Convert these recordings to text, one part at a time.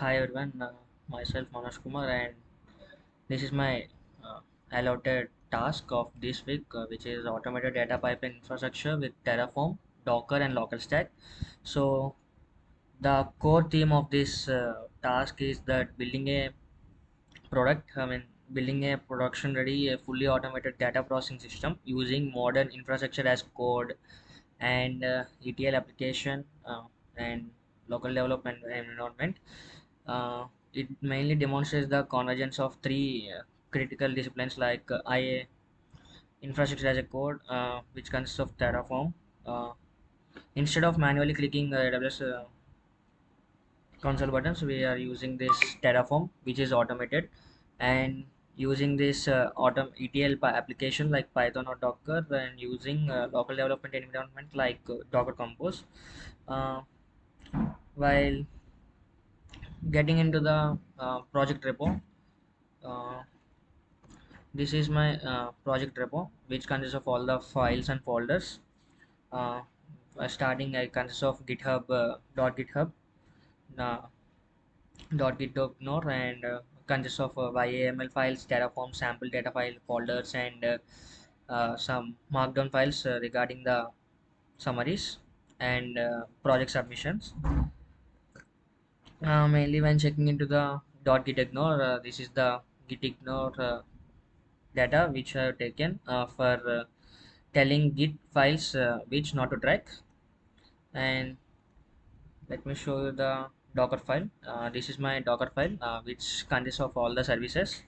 Hi everyone, myself Manoj Kumar, and this is my allotted task of this week, which is automated data pipeline infrastructure with Terraform, Docker, and local stack. So the core theme of this task is that building a production ready, a fully automated data processing system using modern infrastructure as code and ETL application and local development environment. Uh, it mainly demonstrates the convergence of three critical disciplines like IA, infrastructure as a code, which consists of Terraform. Uh, Instead of manually clicking AWS console buttons, we are using this Terraform, which is automated, and using this ETL application like Python or Docker, and using local development environment like Docker Compose. Uh, while getting into the project repo, uh, this is my project repo, which consists of all the files and folders. Uh, Starting, I consists of GitHub .github uh, .github node and consists of YAML files, Terraform sample data file folders, and some Markdown files regarding the summaries and project submissions. Mainly when checking into the .gitignore, this is the gitignore data which I have taken for telling git files which not to track. And let me show you the docker file. This is my docker file which consists of all the services.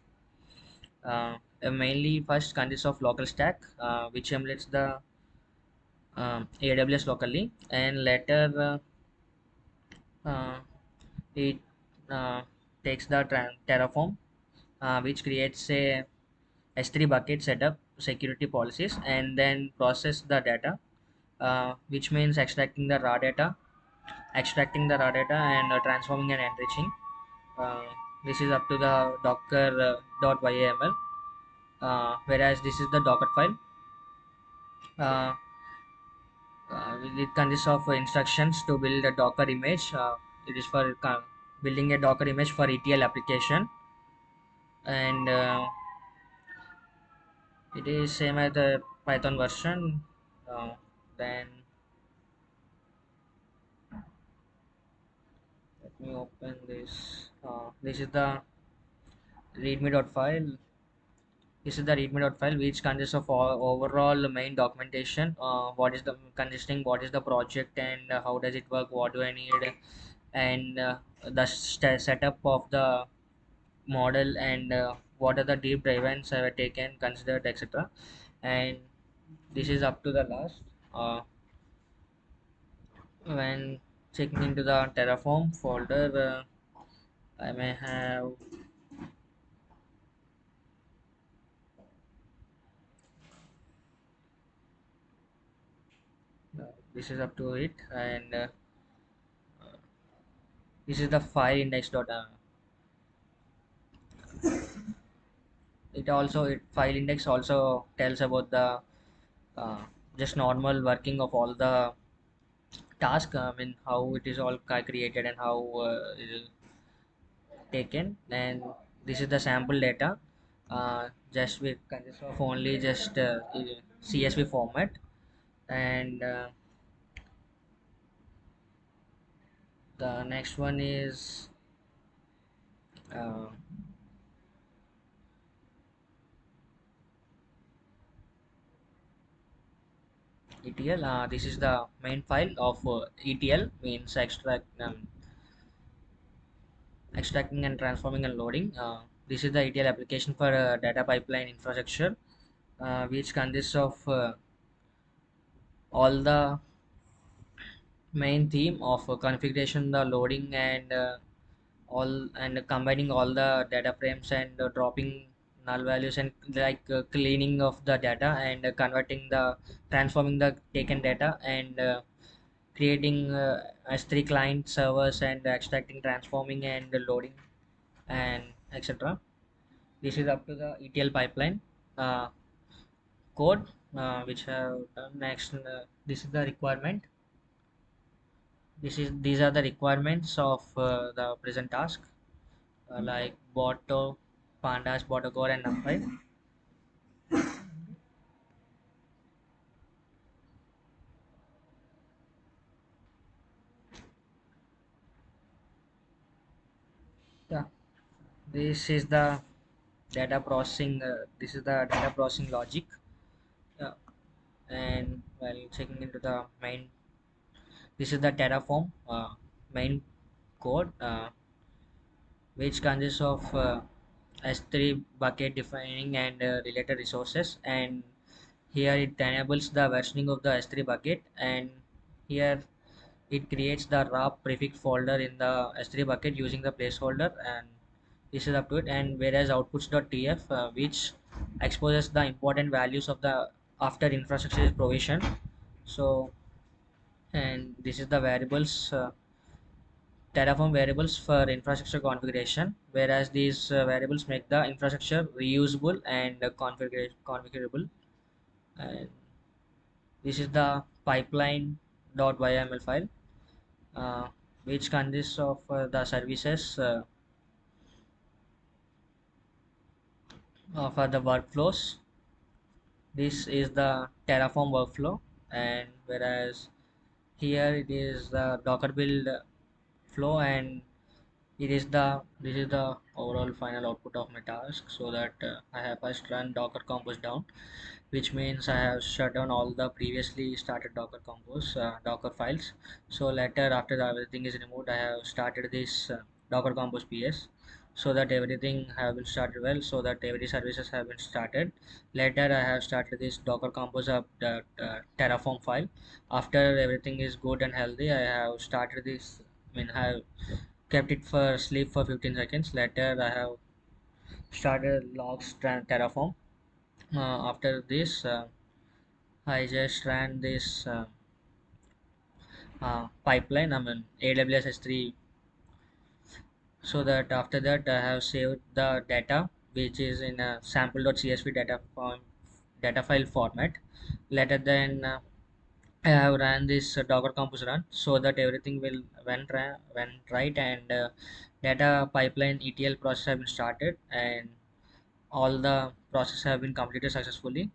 Mainly first consists of local stack which emulates the AWS locally, and later uh, it uh, takes the Terraform which creates a S3 bucket setup security policies and then process the data, which means extracting the raw data and transforming and enriching. Uh, this is up to the docker .yaml, whereas this is the docker file. Uh, it consists of instructions to build a docker image. It is for building a docker image for ETL application, and it is same as the Python version. Then let me open this. This is the readme.file. This is the readme.file which consists of all overall main documentation. What is the project, and how does it work, what do I need, and the setup of the model, and what are the deep dive events I have taken, considered, etc. And this is up to the last. When checking into the Terraform folder, I may have this is up to it, and this is the file index dot. It file index also tells about the uh, just normal working of all the task. I mean how it is all created and how it is taken. And this is the sample data. Just with consists of only just CSV format, and the next one is uh, ETL. This is the main file of ETL, means extracting and transforming and loading. This is the ETL application for data pipeline infrastructure, which consists of all the main theme of configuration, the loading, and all and combining all the data frames, and dropping null values, and like cleaning of the data, and transforming the taken data, and creating S3 client servers, and extracting, transforming, and loading, and etc. This is up to the ETL pipeline uh, code which I have done. Next, this is the requirement. These are the requirements of the present task, like Boto, Pandas, Botogore, and NumPy. Yeah, this is the data processing. This is the data processing logic. Yeah, and while checking into the main, this is the Terraform main code, which consists of S3 bucket defining and related resources, and here it enables the versioning of the S3 bucket, and here it creates the raw prefix folder in the S3 bucket using the placeholder, and this is up to it. And whereas outputs.tf, which exposes the important values of the after infrastructure is provision. So, and this is the variables, Terraform variables for infrastructure configuration, whereas these variables make the infrastructure reusable and configurable. And this is the pipeline.yml file, uh, which consists of the services for the workflows. This is the Terraform workflow, and whereas here it is the Docker build flow, and this is the overall final output of my task. So that I have first run Docker Compose down, which means I have shut down all the previously started Docker Compose Docker files. So later, after everything is removed, I have started this Docker Compose PS, so that everything have been started well, so that every services have been started. Later, I have started this Docker Compose up the Terraform file. After everything is good and healthy, I have started this. I mean, I have kept it for sleep for 15 seconds. Later, I have started logs Terraform. After this, I just ran this pipeline, I mean AWS S3, so that after that I have saved the data, which is in a sample.csv data file format. Later then I have ran this Docker Compose run, so that everything will went right, and data pipeline ETL process have been started, and all the process have been completed successfully.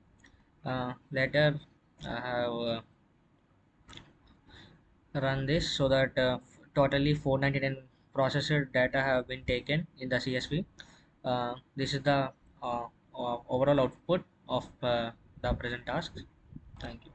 Later I have run this, so that totally 499 processor data have been taken in the CSV. This is the overall output of the present task. Thank you.